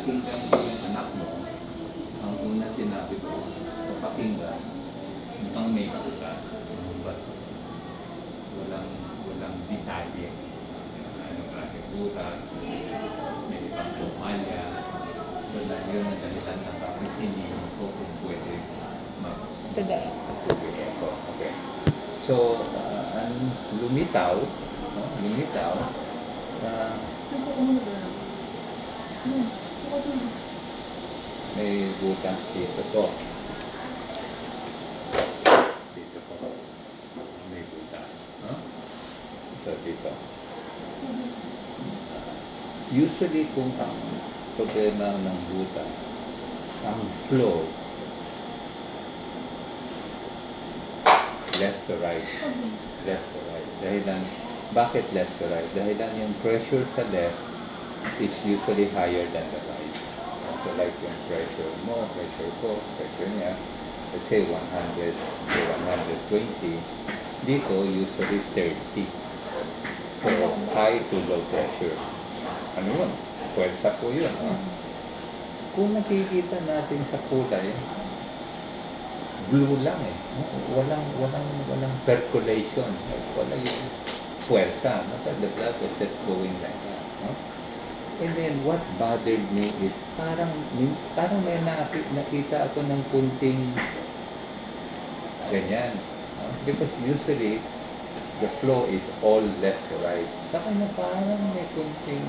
pinapakinggan ko yung anak mo, ang una sinabi ko, papakinggan, mukhang may butas, but walang detalye. Anong klase butas, may ibang anomalya, so na yun ang dalitan na bakit hindi ko kung pwede mag-tugay ko. Okay. So, ang lumitaw, no? Lumitaw, may butas dito po. Dito po. May butas. No? So, dito. Usually, kung ang problema ng butas, ang flow, left to right. Left to right. Bakit left to right? Dahilan yung pressure sa left is usually higher than the right. So like yung pressure mo, pressure ko, pressure niya, let's say 100 to 120, dito usually 30. So high to low pressure. Ano yun? Pwersa po yun. Kung nakikita natin sa kulay, blue lang eh. Walang percolation. Wala yung puwersa. The blood was just going like that. No? And then what bothered me is parang may nakita ako ng kunting ganyan. No? Because usually the flow is all left to right. Saka na parang may kunting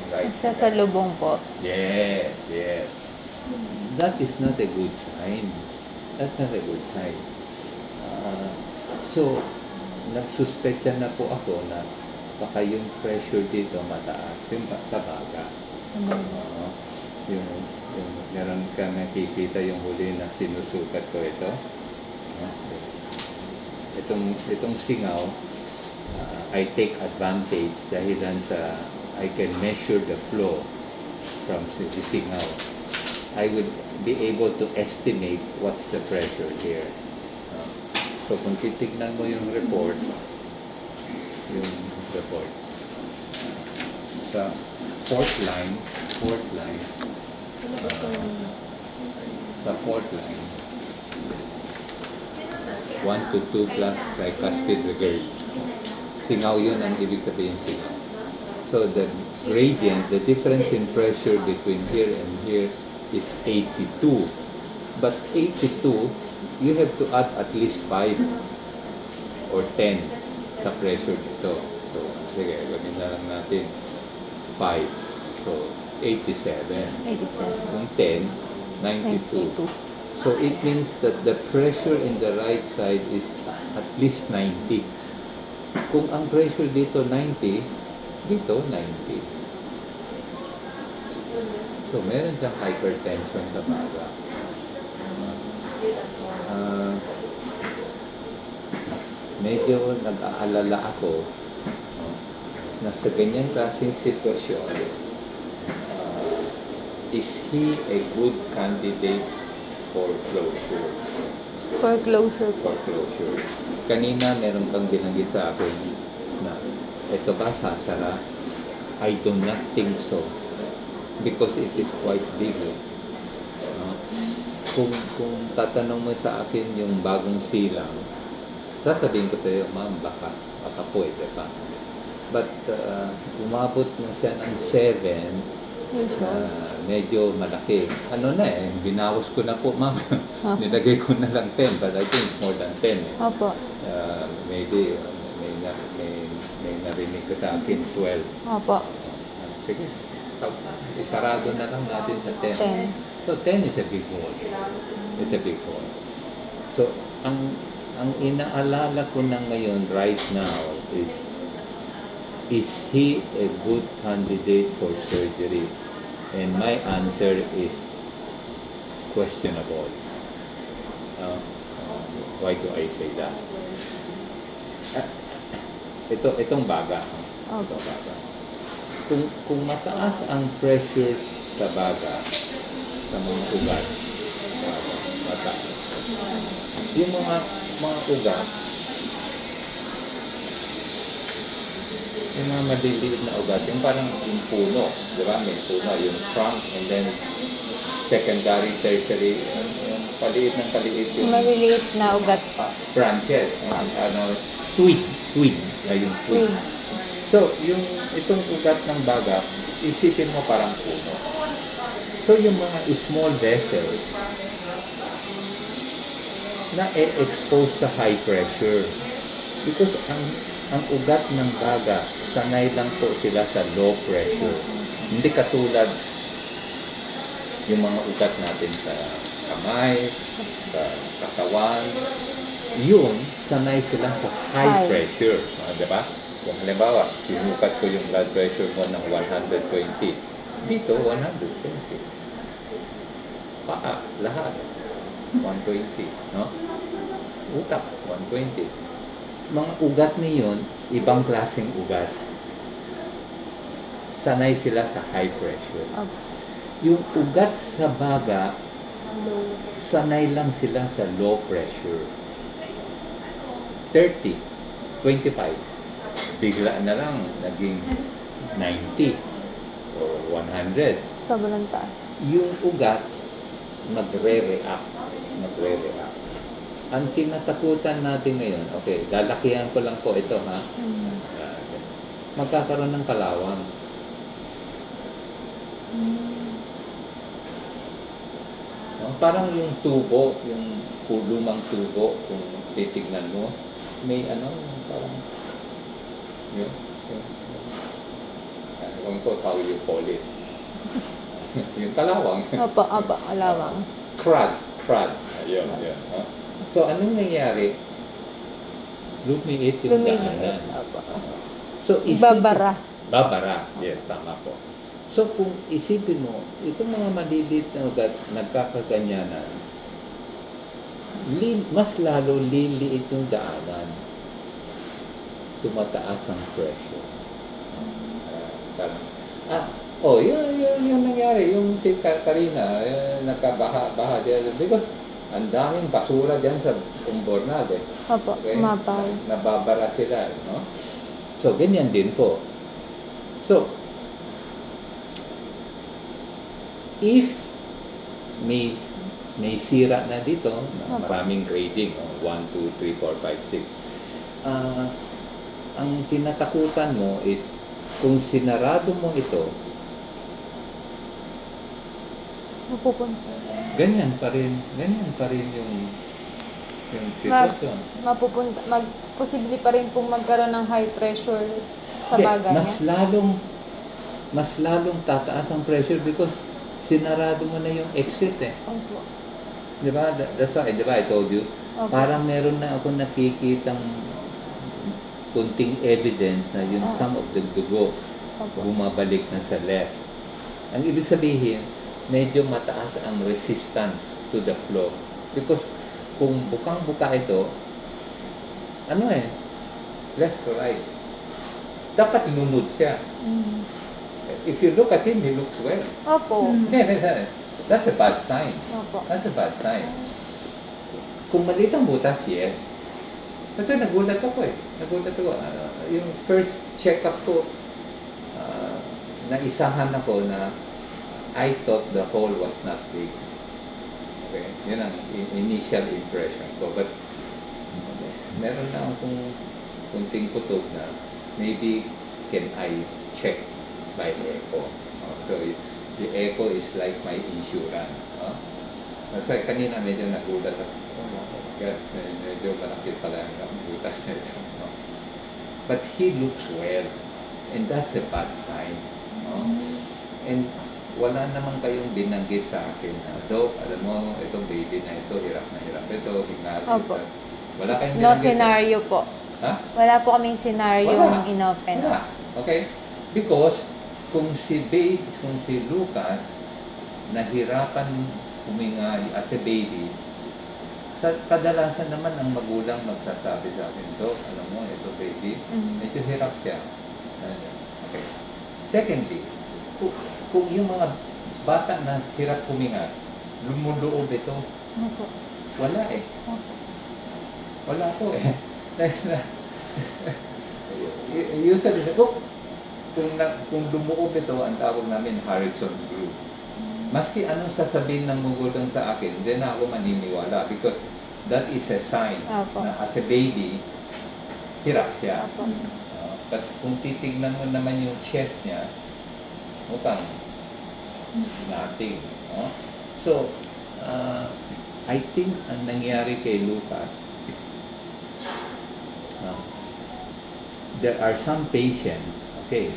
right. Sasalubong po. Yes. That is not a good sign. That's not a good sign. So, nagsuspecha na po ako na baka yung pressure dito mataas, yung sa baga. Yung meron ka nakikita yung huli na sinusukat ko ito. Itong singaw, I take advantage dahilan sa I can measure the flow from the singaw. I would be able to estimate what's the pressure here. So kung titignan mo yung report, sa fourth line, sa fourth line, 1 to 2 plus tricuspid regurg. Singaw yun ang ibig sabihin singaw. So the gradient, the difference in pressure between here and here is 82. But 82, you have to add at least 5 or 10 sa pressure dito. So, sige, gawin na lang natin 5. So, 87. Kung 10, 92. So, it means that the pressure in the right side is at least 90. Kung ang pressure dito 90, dito 90. So, meron siyang hypertension sa baga. Medyo nag-aalala ako na sa ganyan klaseng sitwasyon, is he a good candidate for closure? For closure po. For closure. Kanina meron kang binanggit sa akin na ito ba sasara? I do not think so. Because it is quite big. Kung tatanong mo sa akin yung bagong silang, sasabihin ko sa iyo, ma'am, baka pwede pa. But umabot na siya ng 7, medyo malaki. Ano na binawas ko na po, ma'am. Nilagay ko na lang 10, but I think more than 10. Opo. Maybe may narinig ka sa akin 12. Opo. Sige. Isarado na lang natin sa 10. So 10 is a big hole. It's a big hole. So ang inaalala ko na ngayon right now is he a good candidate for surgery? And my answer is questionable. Why do I say that? Itong baga. Ito baga. Kung mataas ang pressure sa baga, sa mga ugat, mataas. Yung mga ugat, Yung mga maliliit na ugat, yung parang yung puno, di ba? May puno, yung trunk, and then secondary, tertiary, yung paliit ng paliit yung Maliliit na ugat po. branches, ano, twig, yung twig. Twig. So, yung itong ugat ng baga, isipin mo parang puno. So, yung mga small vessels na expose sa high pressure. Because ang ugat ng baga, sanay lang po sila sa low pressure. Hindi katulad yung mga ugat natin sa kamay, sa katawan. Yun, sanay sila sa high High. pressure. Diba? Kung halimbawa, sinukat ko yung blood pressure mo ng 120. Dito, 120. Paa, lahat. 120. No? Utak, 120. Mga ugat niyon, ibang klaseng ugat. Sanay sila sa high pressure. Opo. Yung ugat sa baga, sanay lang sila sa low pressure. 30, 25. Bigla na lang naging 90 o 100. Sobrang taas. Yung ugat, magre-react. Ang kinatakutan natin ngayon, okay, lalakihan ko lang po ito, ha? Magkakaroon ng kalawang. No? Parang yung tubo, yung lumang tubo, kung titignan mo, may ano, parang, yun, ano ko, how you call it. Yung kalawang. Opo, alawang. Crud. Ayun. No? So, anong nangyari? Lumiit yung daanan. Opo. So, Babara. Yes, tama po. So, kung isipin mo, itong mga maliliit na ugat, nagkakaganyanan, mas lalo liliit yung daanan. Tumataas ang pressure. Yun nangyari. Yung si Karina, nagkabaha dyan. Because ang daming basura dyan sa Umbornal. Opo, Okay? mabaw. Nababara sila. No? So, ganyan din po. So, if may sira na dito, maraming grading, 1, 2, 3, 4, 5, 6. Ang tinatakutan mo is kung sinarado mo ito, Mapupunta. ganyan pa rin yung sitwasyon. Posible pa rin pong magkaroon ng high pressure sa Hindi, baga niya. mas lalong tataas ang pressure because sinarado mo na yung exit eh. Opo. Di ba? That's why, di ba, I told you, Opo. parang meron na ako nakikitang kunting evidence na yung some of the dugo Opo. bumabalik na sa left. Ang ibig sabihin, medyo mataas ang resistance to the flow. Because kung bukang-buka ito, left to right. Dapat lunod siya. If you look at him, he looks well. Opo. That's a bad sign. Opo. That's a bad sign. Kung maliit ang butas, yes. Kasi nagulat ako. Yung first check-up ko, naisahan ako na I thought the hole was not big. Okay? Yun ang initial impression ko. But meron na akong kunting kutob na maybe can I check by echo. So the echo is like my insurance. That's why kanina medyo nagulat ako. Medyo malaki pala ang butas na ito. But he looks well. And that's a bad sign. And wala naman kayong binanggit sa akin na, Dok, alam mo, itong baby na ito, hirap na hirap ito, hingali. Opo. Wala kayong No binanggit. scenario po. Ha? Wala po kaming scenario Wala. inopen. Wala. Okay? Because kung si Lucas nahirapan huminga as a baby, kadalasan naman ang magulang magsasabi sa akin, Dok, alam mo, ito baby, medyo hirap siya. Okay. Secondly, kung yung mga bata na hirap huminga, lumuloob ito, Opo. wala eh. Opo. Wala po eh. usually, kung lumuob ito, ang tawag namin Harrison groove. Maski anong sasabihin ng magulang sa akin, hindi na ako maniniwala because that is a sign Opo. na as a baby, hirap siya. Opo. But kung titignan mo naman yung chest niya, mukhang nothing. No? So, I think ang nangyari kay Lucas, there are some patients, okay,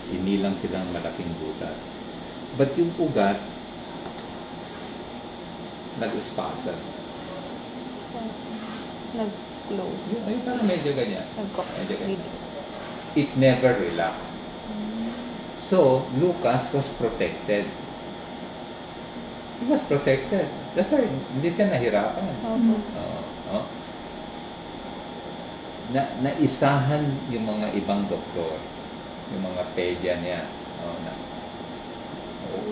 sinilang silang malaking butas. But yung ugat, nag-spasm. Nag-close. Yung parang medyo ganyan. Medyo ganyan. Nag-close. It never relaxed. So, Lucas was protected. He was protected. That's why hindi siya nahirapan. Opo. Oo. Naisahan yung mga ibang doktor, yung mga pedya niya.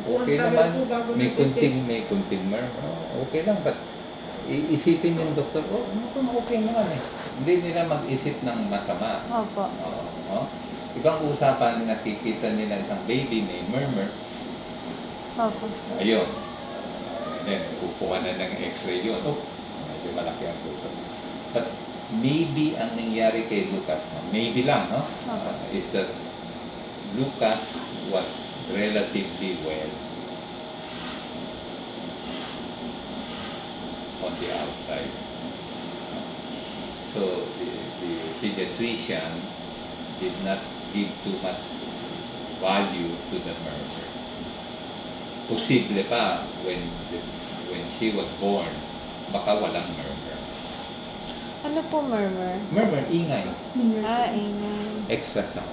Okay naman, may kunting murmur. Okay lang, but iisipin yung doktor, okay naman eh. Hindi nila mag-isip ng masama. Opo. Ibang usapan, nakikita nila isang baby may murmur. Opo. Ayun. Then, kukuha na ng x-ray yun. Medyo malaki ang puso. But maybe ang nangyari kay Lucas, maybe lang, no? Is that Lucas was relatively well on the outside. So the pediatrician did not give too much value to the murmur. Posible pa when she was born, baka walang murmur. Ano po murmur? Murmur, ingay, Ingay. extra sound.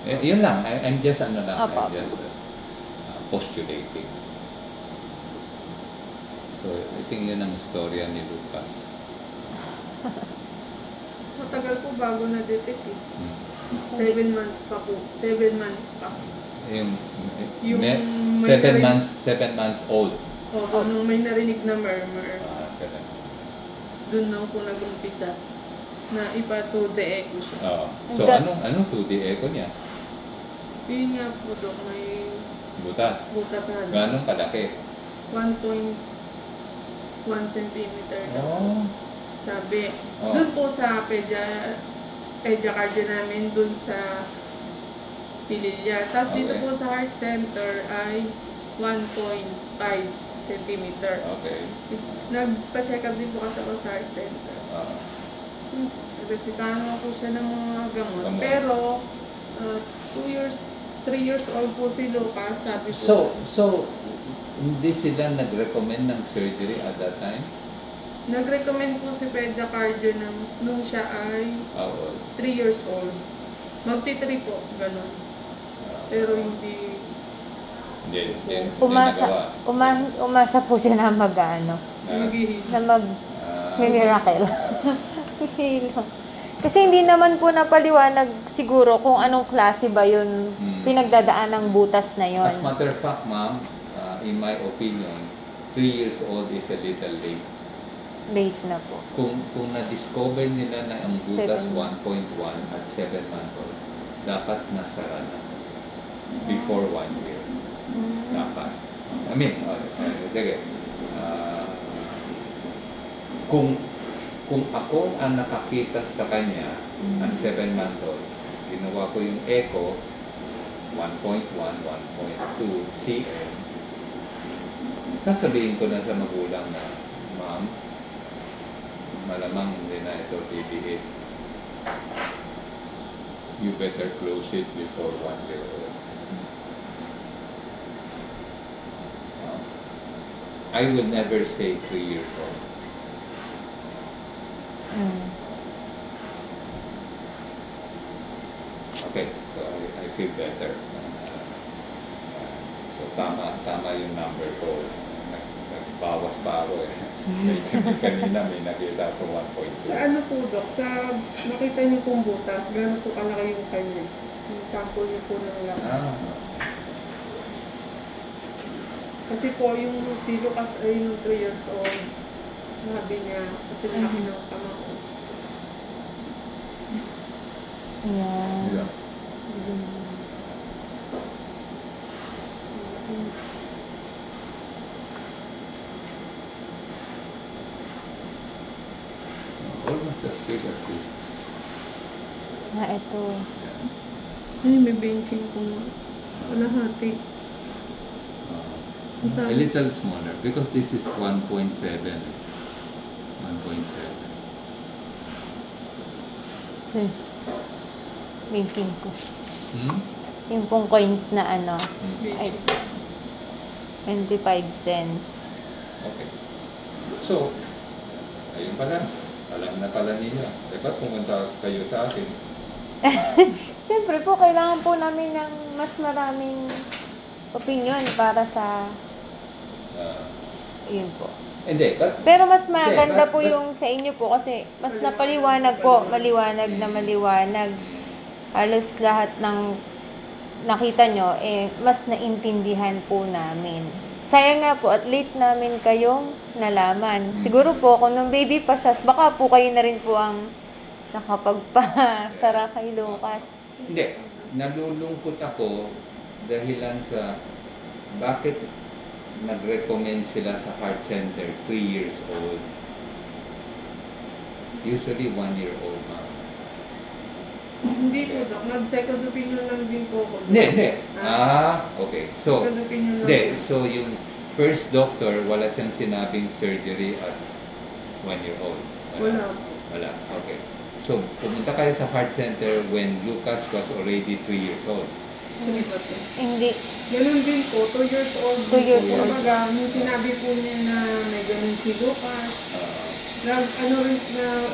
Yun lang, I'm just I'm Apa. just postulating. So, I think yun ang istorya ni Lucas. Matagal po bago na-detect eh. 7 months pa po. 7 months pa. Yung Yung may 7 narinig- months old. Oo, nung may narinig na murmur, 7. dun na po nag-umpisa na ipa-2D echo siya. So, anong 2D echo niya? Yun nga po, Dok, may Butas. butas na Ganong kalaki? 1.1 centimeter daw. Oh. Sabi. Oh. Dun po sa pedicard namin, dun sa Pililya. Tapos dito Okay. po sa heart center ay 1.5 centimeter. Okay. Nagpa-check up din po kasi ako sa heart center. Resitahan mo po siya ng mga gamot. Gamot. Pero, 3 years old po si Lucas, sabi ko. So, hindi sila nag-recommend ng surgery at that time? Nag-recommend po si pedicard nung siya ay 3 years old. Magti-3 po, ganun. Pero hindi nagawa. Umasa po siya na mag-ano, maghihil. na may miracle. Kasi hindi naman po napaliwanag siguro kung anong klase ba yun pinagdadaan ng butas na yun. As matter of fact, ma'am, in my opinion, 3 years old is a little late. Late na po. Kung na-discover nila na ang butas 7. 1.1 at 7 months old, dapat nasara na before 1 year. Dapat. I mean, sige, kung ako ang nakakita sa kanya, ang 7 months old, ginawa ko yung echo, 1.1, 1.2 cm, sasabihin ko na sa magulang na, ma'am, malamang hindi na ito TB8. You better close it before 1 year old. I will never say 3 years old. Okay, so I feel better. So tama yung number ko. Nagbawas pa ako eh. Kanina may nakita ko 1.2. Sa ano po, Dok? Sa nakita niyo pong butas, gano'n po kalaki yung kanya? Yung sample niyo po ng laki. Kasi po yung si Lucas ay yung 3 years old. Sabi niya, kasi laki ng tama ko. Ayan. Yeah. Almost as big as this. Ito. Yeah. Ay, may benching po nga. Kalahati. A little smaller because this is 1.7. 1.7. Banking ko. Hmm? Yung pong coins na ano, ay, Benching. 25 cents. Okay. So, ayun pala. Alam na pala ninyo. Dapat pumunta kayo sa akin. Siyempre po, kailangan po namin ng mas maraming opinion para sa, Ah, yun po. hindi, but Pero mas maganda but- po but- yung sa inyo po kasi mas napaliwanag po, maliwanag na maliwanag. Halos lahat ng nakita nyo, mas naintindihan po namin. Sayang nga po, at late namin kayong nalaman. Siguro po, kung nung baby pa siya, baka po kayo na rin po ang nakapagpasara kay Lucas. Hindi. Nalulungkot ako dahilan sa bakit nag-recommend sila sa heart center 3 years old. Usually 1 year old, ma'am. Hindi po, Dok. Nag-second opinion lang din po ako. Hindi. Okay. So, Second opinion lang hindi. din. So, yung first doctor, wala siyang sinabing surgery at 1 year old. Wala po. Wala. Okay. So, pumunta kayo sa heart center when Lucas was already 3 years old. Hindi ba po? Hindi. Ganun din po, 2 years old. 2 years po. old. Kumbaga, nung sinabi po niya na may ganun si Lucas,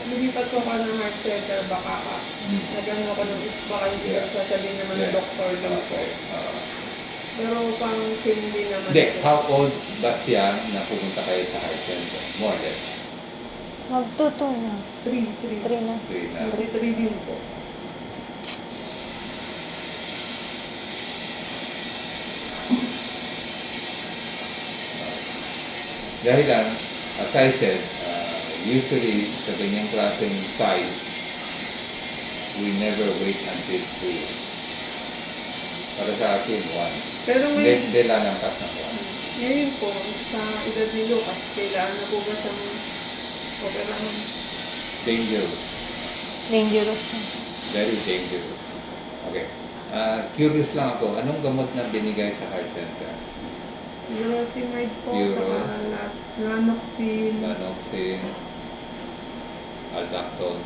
lumipat ko ka ng heart center, baka nagano ako ng baka hindi Yeah. sasabihin naman ng Yeah. doktor lang po. Okay. Pero pang same din naman. Hindi. po. How old ba siya na pumunta kayo sa heart center? More or less. Magtuto na. 3 3 na. 3 na. 3 din po. Dahil lang, as I said, usually sa ganyang klaseng size, we never wait until 2. Para sa akin, 1. Pero ngayon, Hindi lalampas ng 1. ngayon po, sa edad ni Lucas, kailangan na po ba siyang operahan? Dangerous. Dangerous na. Very dangerous. Okay. Curious lang ako, anong gamot na binigay sa heart center? Furosemide po, Furo. saka Lanoxin. Lanoxin, Aldactone,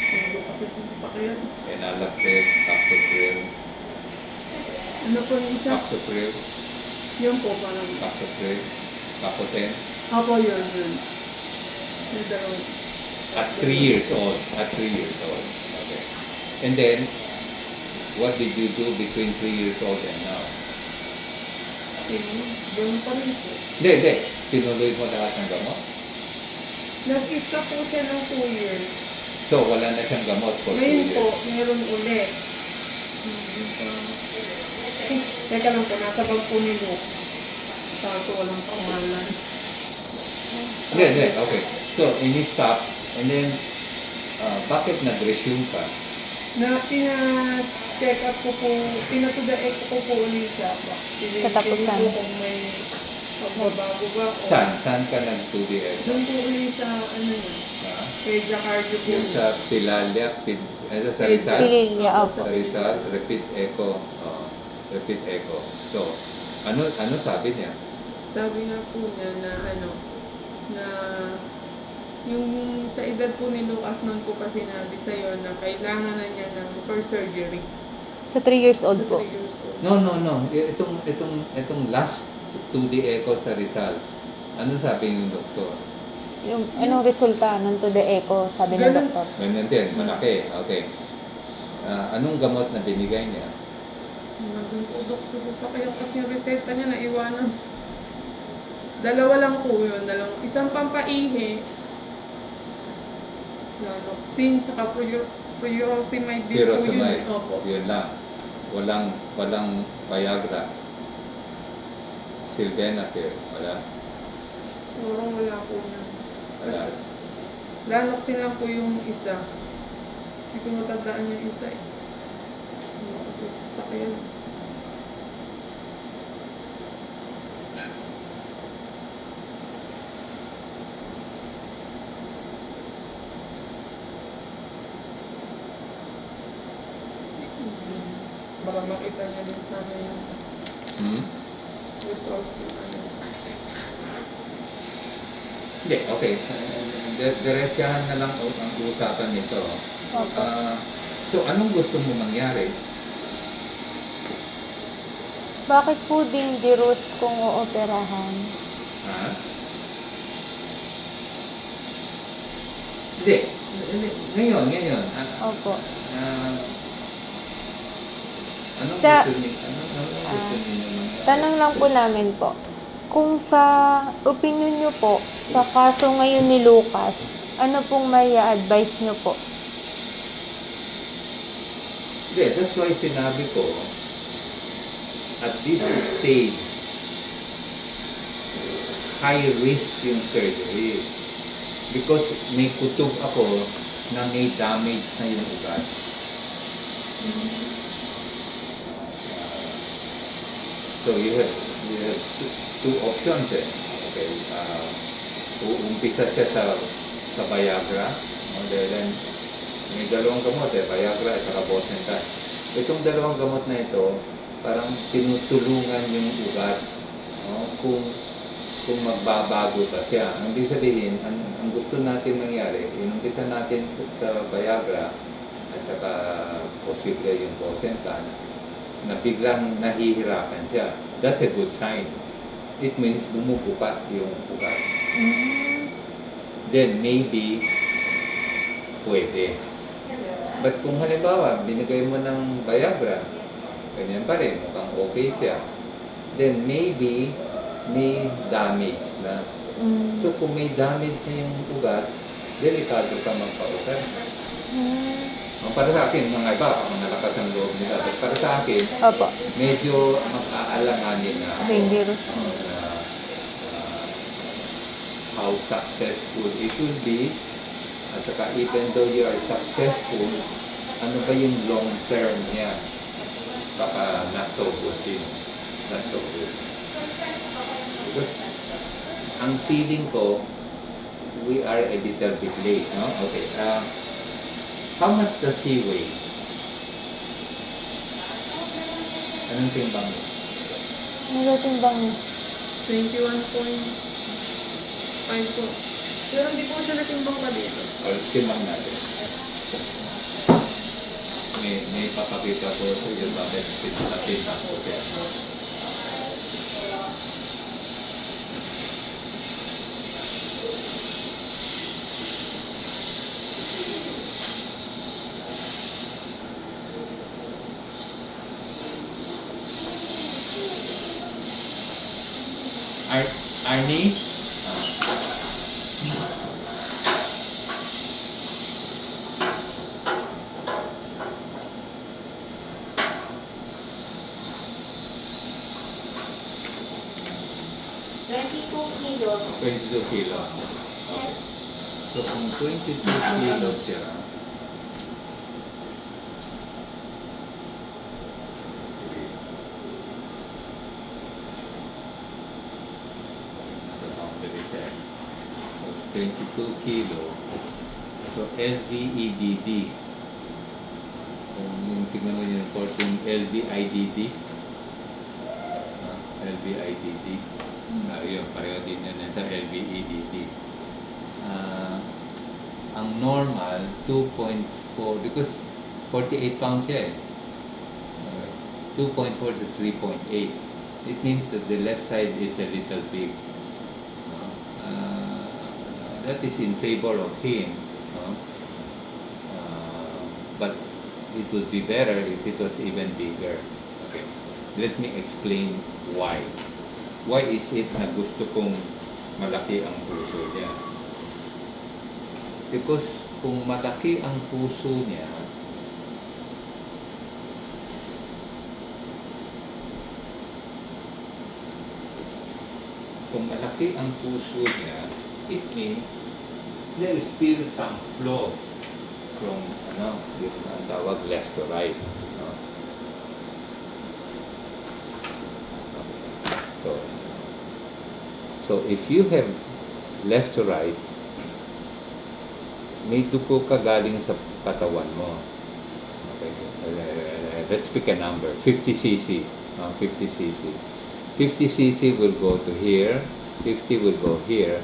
Hindi ko kasi sasakyan. Enalactone, Captopril, Ano po yung isa? Captopril, Yun po parang. Captopril, Capoten. Apo yun. Yung dalawang. At 3 years old. At 3 years old. Okay. And then, what did you do between 3 years old and now? Doon pa rin po. Hindi. Tinuloy mo lahat ng gamot? Nag-iska po siya ng 2 years. So, wala na siyang gamot for 2 Ngayon po, years. meron ulit. Teka lang po, nasa bag po ni Luke. Kaso walang pangalan. Hindi. Okay. So, ini-stop. And then, bakit nag-resume ka? Na pina-check up ko po, pinatudaek ko po ulit siya. Katapusan. Ko kung may pagbabago ba. o- Saan ka nag-2DS? Doon po ulit sa, ano yun, Pedja Cardio po. Yung sa Pilalia, sa Pedja. Rizal? Pililya, opo. Sa Rizal, repeat echo. Repeat echo. So, ano sabi niya? Sabi nga po niya na na yung sa edad po ni Lucas noon po pa sinabi sa'yo na kailangan na niya ng first surgery. Sa 3 years old Sa po. 3 years old. No. Itong last 2D echo sa Rizal. Ano sabi ng doktor? Yung anong resulta ng to the echo, sabi ng Ganun. doktor. Ganyan din, malaki. Okay. Anong gamot na binigay niya? Nandun po dok sa sasakyan kasi yung reseta niya naiwanan. Dalawa lang po yun. Isang pampaihi. Lanoxin, saka Furosemide din po yun. Furosemide. Opo. Yun lang. Walang Viagra. Sildenafil. Wala. Parang wala po na. Wala. Lanoxin lang po yung isa. Hindi ko matandaan yung isa eh. Ano kasi sakyan. Baka makita niya din sana yung Hmm? result yung ano. Hindi, okay. Diretsahan na lang ang usapan nito. Opo. So, anong gusto mo mangyari? Bakit po dangerous kung ooperahan? Ha? Hindi. Ngayon. Opo. Anong Sa- gusto niyo? Anong gusto niyo mangyari? Tanong lang po namin po, kung sa opinion nyo po, sa kaso ngayon ni Lucas, ano pong may advice nyo po? Hindi, that's why sinabi ko, at this stage, high risk yung surgery. Because may kutub ako na may damage na yung ugat. So you have two options eh. Okay, uumpisa siya sa Viagra. Then, may dalawang gamot eh, Viagra at saka Bosentan. Itong dalawang gamot na ito, parang tinutulungan yung ugat kung magbabago pa siya. Ang ibig sabihin, ang gusto natin mangyari, inumpisa natin sa Viagra at saka posible yung Bosentan, na biglang nahihirapan siya. That's a good sign. It means bumubuka yung ugat. Then maybe pwede. But kung halimbawa, binigay mo ng Viagra, ganyan pa rin, mukhang okay siya, then maybe may damage na. So kung may damage na yung ugat, delikado ka magpa-oper. Para sa akin, mga iba, ang nalakas ang loob nila. But para sa akin, Opo. medyo mag-aalanganin na ako Dangerous. na how successful it will be. At saka even though you are successful, ano ba yung long term niya? Baka not so good din. Not so good. Because ang feeling ko, we are a little bit late, no? Okay. How much does he weigh? Anong timbang mo? Nagatimbang niyo. 21.5 po. Pero hindi po siya natimbang pa dito. O, timbang natin. May papakita ko sa iyo bakit timbang ko kaya. Arnie? kilos. 22 kilos. Okay. So kung 22 kilos siya, So, 22 kilo. So, LVEDD. Yung tignan mo yung 14 LVIDD. LVIDD. Yun, pareho din yun sa LVEDD. Ang normal, 2.4, because 48 pounds siya eh. 2.4 to 3.8. It means that the left side is a little big. That is in favor of him. But it would be better if it was even bigger. Okay. Let me explain why. Why is it na gusto kong malaki ang puso niya? Because kung malaki ang puso niya, it means there is still some flow from yung tawag left to right. No? So, so if you have left to right, may dugo ka galing sa katawan mo. Okay. Let's pick a number. 50 cc. 50 cc. 50 cc will go to here. 50 will go here.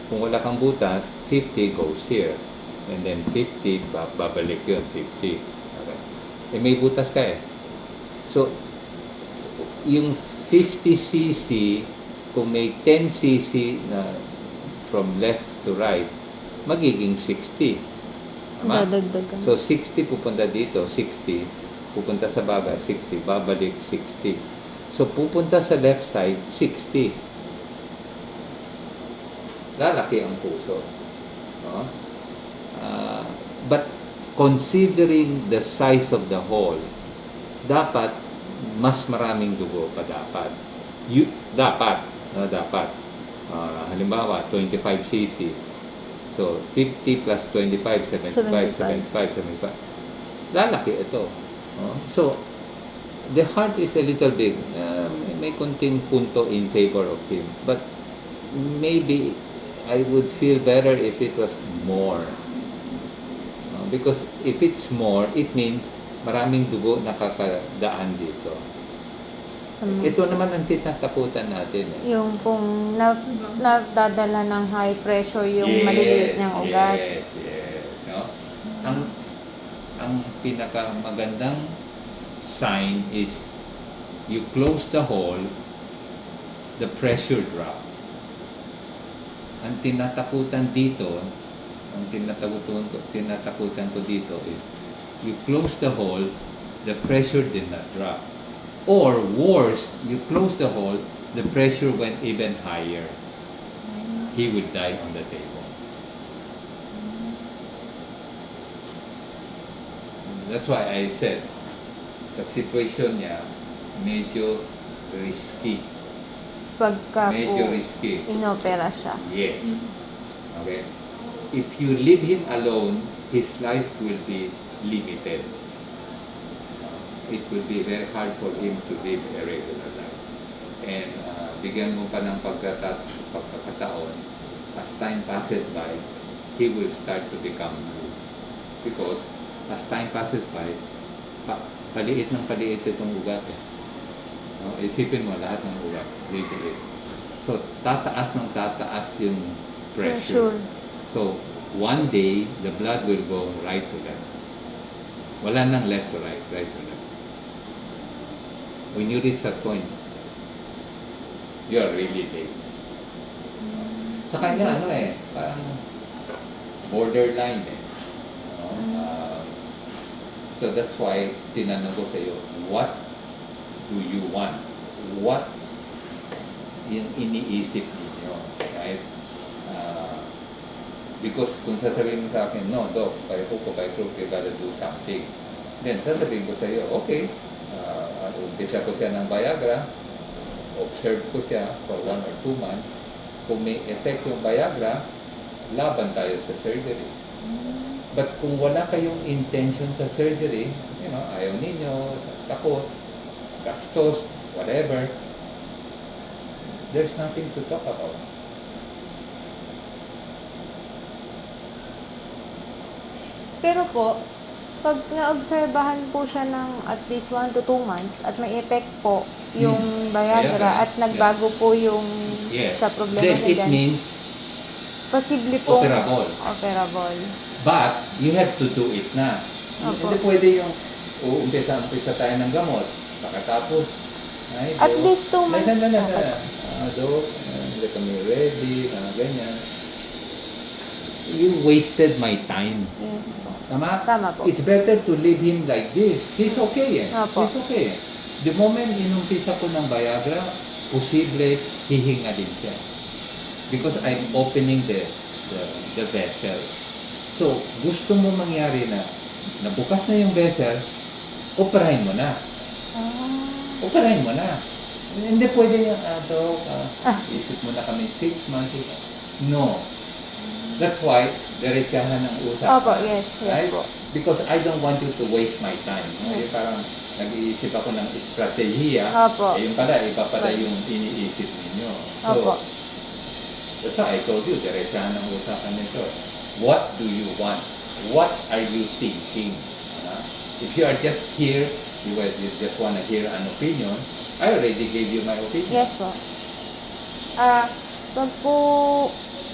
Kung wala kang butas, 50 goes here. And then 50, babalik yun, 50. Okay. Eh, may butas ka eh. So, yung 50cc, kung may 10cc na from left to right, magiging 60. Tama? Dadagdagan. So, 60 pupunta dito, 60. Pupunta sa baba, 60. Babalik, 60. So, pupunta sa left side, 60. Lalaki ang puso. No? But considering the size of the hole, dapat mas maraming dugo pa dapat. Dapat. Halimbawa, 25cc. So, 50 plus 25, 75, 75. Lalaki ito. So, the heart is a little big. May konting punto in favor of him. But maybe I would feel better if it was more. Because if it's more, it means maraming dugo nakakadaan dito. Ito naman ang tinatakutan natin. Yung kung nadadala ng high pressure yung maliliit niyang ugat. Yes. No? Ang pinakamagandang sign is you close the hole, the pressure drop. Ang tinatakutan ko dito is you close the hole, the pressure did not drop. Or worse, you close the hole, the pressure went even higher. He would die on the table. That's why I said, sa situation niya, medyo risky. Pagka Medyo po risky. inopera siya. Yes. Okay. If you leave him alone, his life will be limited. It will be very hard for him to live a regular life. And bigyan mo pa ng pagkakataon, as time passes by, he will start to become blue. Because as time passes by, paliit itong ugat. Isipin mo lahat ng ugat, liit. So, tataas yung pressure. So, one day, the blood will go right to left. Wala nang left to right, right to left. When you reach that point, you are really late. Sa kanya, parang borderline . So that's why tinanong ko sa iyo, what do you want? What yung iniisip ninyo? Right? Because kung sasabihin mo sa akin, no, Doc, by hook or by crook, you gotta do something. Then sasabihin ko sa iyo, okay, umpisa ko siya ng Viagra, observe ko siya for 1 or 2 months. Kung may effect yung Viagra, laban tayo sa surgery. But kung wala kayong intention sa surgery, ayaw ninyo, takot, gastos, whatever, there's nothing to talk about. Pero po, pag naobserbahan po siya ng at least 1 to 2 months at may effect po yung Viagra at nagbago po yung sa problema then niya it means posible po operable. But you have to do it na. Hindi pwede yung umpisa tayo ng gamot. Pagkatapos, at least 2 months. Dok, hindi kami ready, ganyan. You wasted my time. Yes po. Tama? Tama po. It's better to leave him like this. He's okay . Opo. He's okay . The moment inumpisa ko ng Viagra, posible hihinga din siya. Because I'm opening the vessel. So, gusto mo mangyari na nabukas na yung vessel, operahin mo na. Operahin mo na. Hindi pwede yung, isip mo na kami 6 months. No. That's why, diretsahan ng usapan. Opo, yes Right? po. because I don't want you to waste my time. No? Yung parang nag-iisip ako ng estratehiya, Opo. yung pala, iba pala yung iniisip ninyo. So, Opo. that's why I told you, diretsahan ang usapan nito. What do you want? What are you thinking? If you are just here, you just want to hear an opinion, I already gave you my opinion. Yes po. Wag po,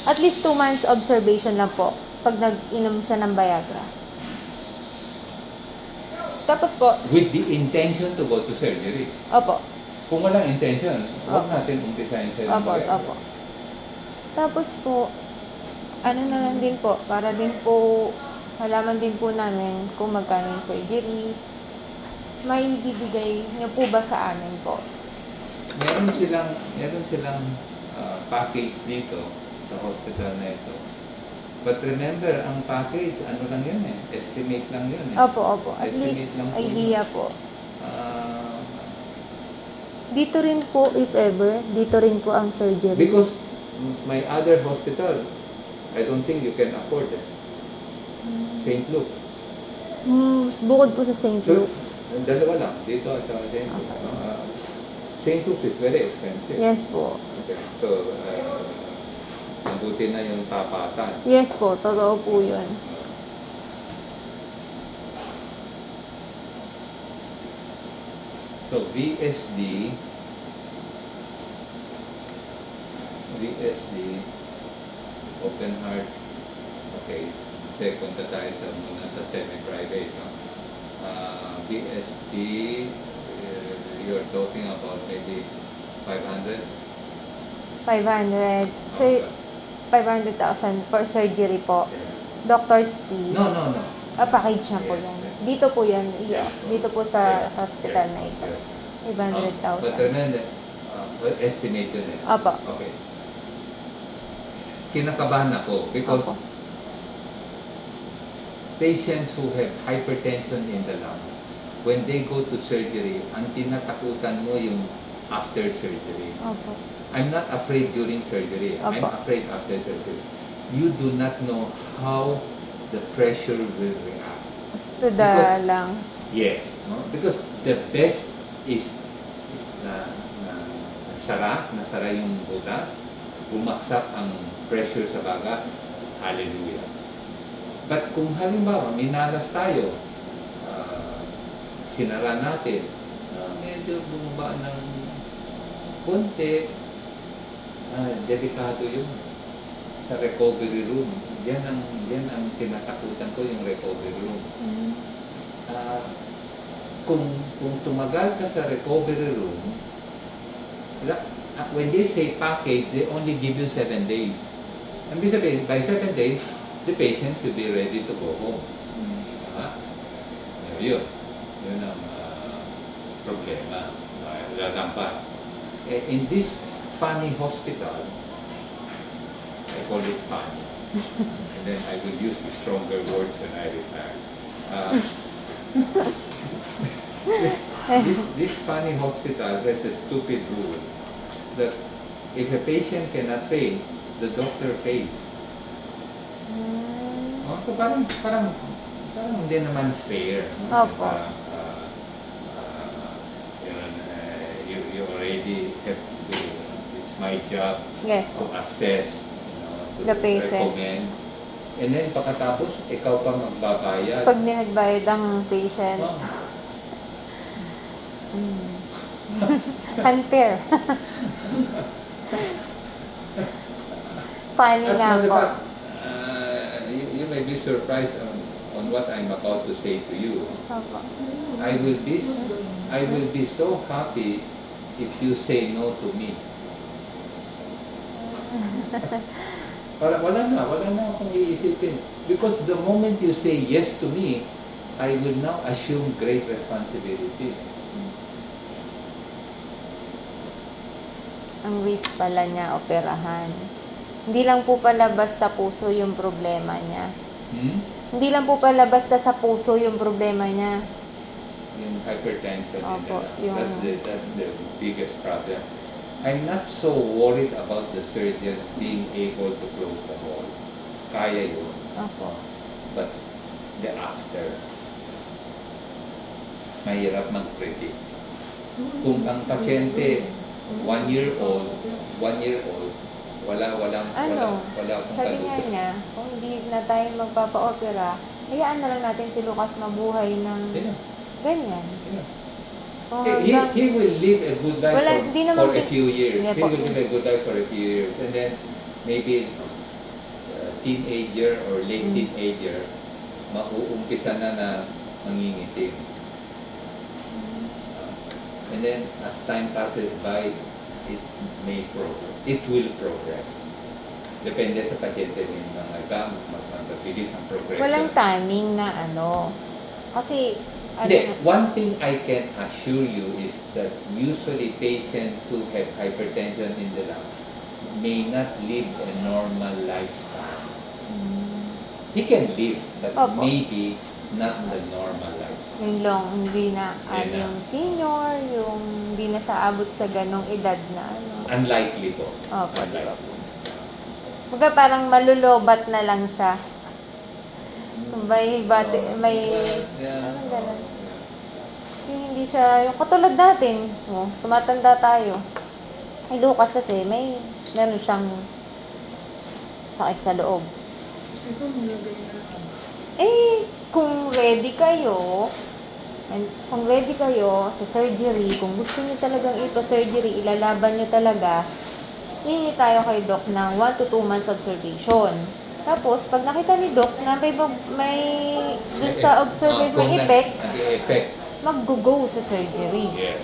at least 2 months observation lang po pag nag-inom siya ng Viagra. Tapos po, With the intention to go to surgery. opo, Kung walang intention, huwag Opo. natin umpisahin sa opo, opo. Tapos po, ano na lang din po, para din po, malaman din po namin kung magkano yung surgery, may bibigay niyo po ba sa amin po? Meron silang package dito sa hospital na ito. But remember, ang package, ano lang yun eh, estimate lang yun eh. Opo, opo. At Estimate least, lang po idea po. Ah, Dito rin po, if ever, dito rin po ang surgery. because my other hospital, I don't think you can afford it. St. Luke. Bukod po sa St. So, Luke's. dalawa lang, dito at St. Luke. St. Luke's is very expensive. Yes po. Okay. So, mabuti na yung tapatan. Yes po, totoo po yun. So, VSD, open heart, okay, check punta tayo muna sa semi-private, no? VSD, you're talking about maybe 500? 500. So, 500,000 for surgery po. Doctor's fee. No. Package na po Yes, yan. yes. Dito po yan. Yes. Dito po sa hospital na ito. Yes. 500,000. But remember, estimate yun eh. Opo. Okay. Kinakabahan ako because Opo. patients who have hypertension in the lung, when they go to surgery, ang tinatakutan mo yung after surgery. Opo. I'm not afraid during surgery. I'm Opo. afraid after surgery. You do not know how the pressure will react. To the Because- lungs. Yes, no? Because the best is nasara yung butas, bumaksak ang pressure sa baga, hallelujah. But kung halimbawa, minalas tayo, sinara natin, medyo bumaba ng konti, delikado yun sa recovery room. Yan ang tinatakutan ko, yung recovery room. Kung tumagal ka sa recovery room, when they say package, they only give you 7 days. Ang ibig sabihin, by 7 days, the patient should be ready to go home. Yun ang problema. Lalampas. In this funny hospital, I call it funny. And then I will use stronger words when I retire. This funny hospital has a stupid rule that if a patient cannot pay, the doctor pays. So parang hindi naman fair. Opo. You already have to, it's my job Yes to po. assess, to The patient. recommend. And then pagkatapos, ikaw pa magbabayad. Pag nagbayad ang patient, Oh, unfair. Funny as a nga matter of po. fact, you may be surprised on what I'm about to say to you. Opo. I will be so happy if you say no to me. Wala na akong iisipin. Because the moment you say yes to me, I will now assume great responsibility. Ang risk pala niya, operahan. Hindi lang po pala basta puso yung problema niya. Hindi lang po pala basta sa puso yung problema niya. Yung hypertension, Opo, that's the biggest problem. I'm not so worried about the surgeon being able to close the hole. Kaya yun. Opo. But the after. Mahirap mag-predict. Kung ang pasyente 1 year old, wala akong Sabi nga kaluto. niya, kung hindi na tayo magpapa-opera, hayaan na lang natin si Lucas mabuhay ng Yeah. ganyan. Yeah. Kung He hanggang, will live a good life Wala, di naman for a kin- few years. Yeah, He po. will live a good life for a few years. And then, maybe teenager or late teenager, mauumpisa na mangingitim. And then, as time passes by, it will progress. Depende sa pasyente din mga gamot, mabilis ang progression. walang timing na ano. Kasi, Hindi, one thing I can assure you is that usually patients who have hypertension in the lung may not live a normal lifespan. He can live, but Opo. maybe not the normal lifespan. Yung long, hindi na, Yan na. yung senior, yung hindi na siya abot sa ganong edad na ano. Unlikely po. Opo, di ba? Unlikely. Kumbaga parang malulobat na lang siya. May Yeah. Anong ganun? Yung hindi siya, yung katulad natin, tumatanda tayo. Ay, Lucas kasi, meron siyang sakit sa loob. Ito nilagay na. Kung ready kayo sa surgery, kung gusto niyo talagang ipa-surgery, ilalaban niyo talaga, hihingi tayo kay Doc ng 1 to 2 months observation. Tapos, pag nakita ni Doc na may dun sa observation may effect, mag-go sa surgery. Yeah.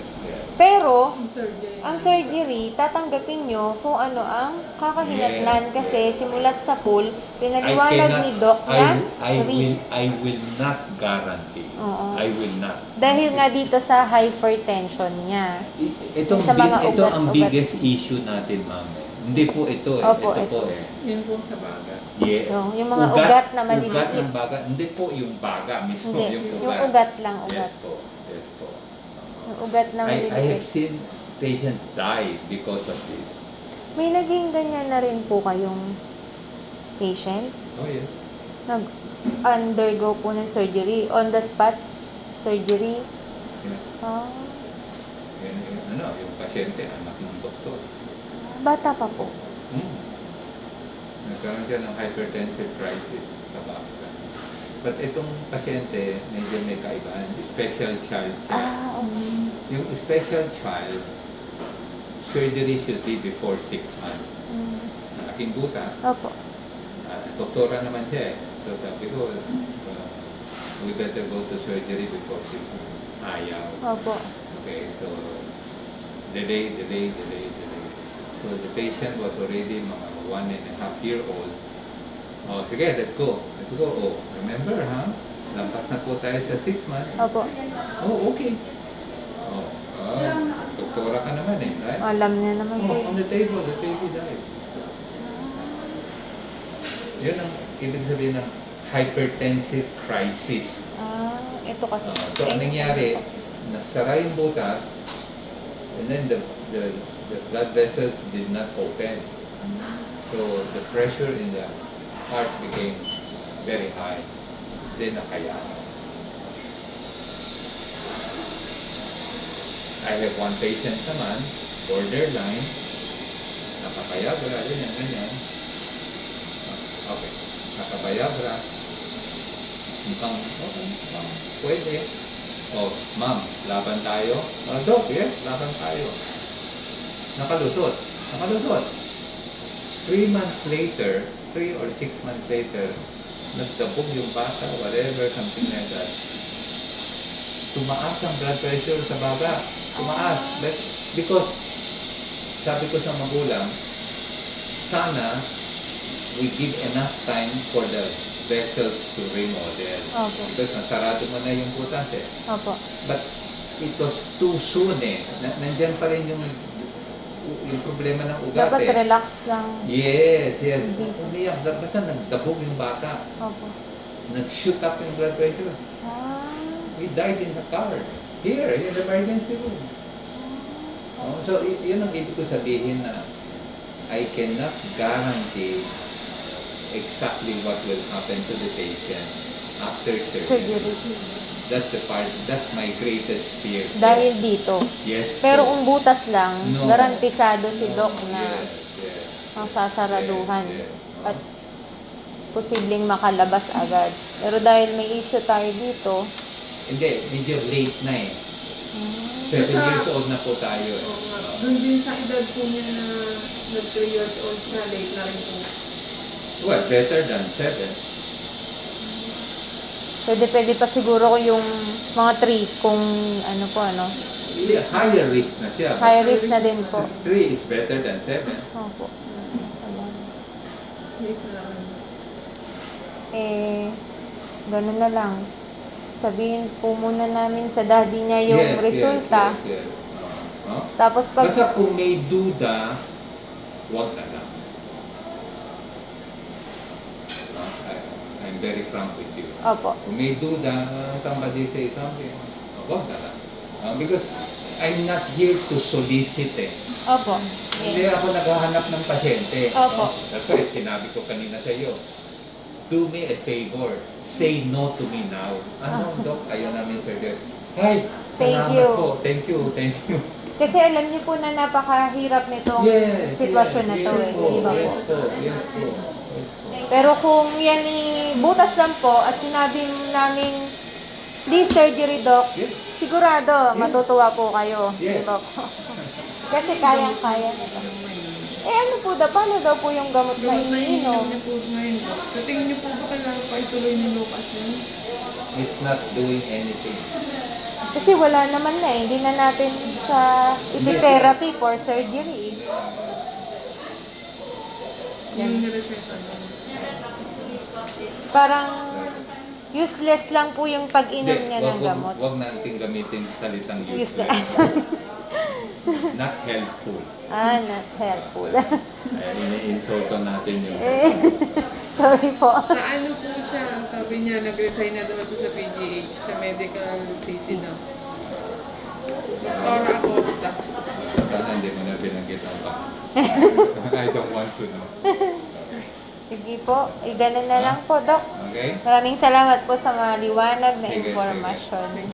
Pero, Ang surgery. ang surgery, tatanggapin nyo kung ano ang kakahinatnan kasi simulat sa pool, pinaliwanag ni Doc na risk. I will not guarantee. Oo. I will not. Dahil nga dito sa hypertension niya. Ito Sa mga ito ang ugat-ugat. biggest issue natin, ma'am. Hindi po ito. Opo, ito po ito. Yun po sa baga. Yeah. Yung mga ugat na maliliit. Ugat ng baga. Hindi po yung baga mismo. Hindi, Yung yung ugat lang, Yes ugat. po. Yes po. Yung ugat na I have maliliit. seen patients die because of this. May naging ganyan na rin po kayong patient? Oh, yes. Nag-undergo po ng surgery. On the spot surgery. Yeah. Ah, Yung pasyente, anak ng doktor. bata pa po. Nagkaroon siya ng hypertensive crisis sa baka. But itong pasyente, medyo may kaibahan. Special child siya. Yung special child, surgery should be before 6 months. Malaking butas. Opo. Doktora naman siya eh. So sabi ko, we better go to surgery before 6 months. Ayaw. Opo. Okay, so delay. So the patient was already mga 1.5-year-old. Oh, sige, let's go. Oh, remember, ha? Lampas na po tayo sa 6 months. Opo. Oh, okay. Doktora ka naman eh, right? Alam niya naman po. On the table, the baby died. Yun ang ibig sabihin ng hypertensive crisis. Ito kasi. So, anong nangyari? Kasi. Nasara yung butas, and then the blood vessels did not open. So, the pressure in the heart became very high. Then, nakaya. I have one patient naman, borderline, nakapayagra, ganyan. Okay, nakapayagra. Mukhang, pwede. Oh, ma'am, laban tayo? Doc, yes, laban tayo. Nakalusot. 3 months later, 3 or 6 months later, nagdabog yung bata, whatever, something like that. Tumaas ang blood pressure sa baga. Tumaas. Because, sabi ko sa magulang, sana we give enough time for the vessels to remodel. Opo. Because nasarado mo na yung butas eh. Opo. But it was too soon eh. Nandyan pa rin yung problema ng ugat Dapat eh. relax lang. Yes. Hindi. Umiyak. Basta nagdabog yung bata. Opo. Nag-shoot up yung blood pressure. He died in the car. Here, in the emergency room. So, yun ang ibig ko sabihin na I cannot guarantee exactly what will happen to the patient after surgery. Surgery. That's the part, that's my greatest fear. Dahil dito. Yes. Pero po. kung butas lang, No. garantisado si No, Doc na yes. ang sasaraduhan. Yes, yes. At posibleng makalabas agad. Pero dahil may issue tayo dito, Hindi, medyo late na eh. 7 Sa- years old na po tayo eh. Oo nga. Doon din sa edad po niya na nag 3 years old siya, late na rin po. Well, better than 7. pwede pa siguro kung yung mga 3 kung ano po ano. Yeah, higher risk na siya. High risk na din po. 3 is better than 7. Opo. Salamat. Late na rin. Ganun na lang. Sabihin po muna namin sa daddy niya yung resulta. Yes. Oh? Tapos pag... Basta kung may duda, wag na lang. I'm very frank with you. Opo. Kung may duda, somebody say something, wag na lang. Because I'm not here to solicit eh. Opo. Hindi Yes. ako naghahanap ng pasyente. Opo. That's why sinabi ko kanina sa iyo, do me a favor. Say no to me now. Ano, Doc? Ayaw namin surgery. Hey, Thank salamat you. po. Thank you. Kasi alam niyo po na napakahirap nitong sitwasyon na to eh. Di ba po? Yes po. Pero kung yan butas lang po at sinabi namin, please surgery doc, Yes. sigurado matutuwa po kayo. Yes. Di ba po? Kasi kaya nito. Ano po daw? Paano daw po yung gamot na Gamot na iniinom iniinom? niyo po ngayon po. Sa tingin niyo po ba kailangan pa ituloy ni Lucas yun? It's not doing anything. Kasi wala naman na eh. Hindi na natin siya iti-therapy for surgery. Yung nireseta niyo. Parang useless lang po yung pag-inom niya ng gamot. Huwag natin gamitin salitang Useless. useless. Not helpful. Not helpful. Ini-insulto natin yung... Sorry po. Sa ano po siya, sabi niya, nag-resign na daw siya sa PGH, sa medical CC na. Dr. Acosta. Sana hindi mo na binanggit ang pa. I don't want to know. Sige po. Ganun na lang po, Doc. Okay? Maraming salamat po sa mga liwanag na Sige, sige. impormasyon.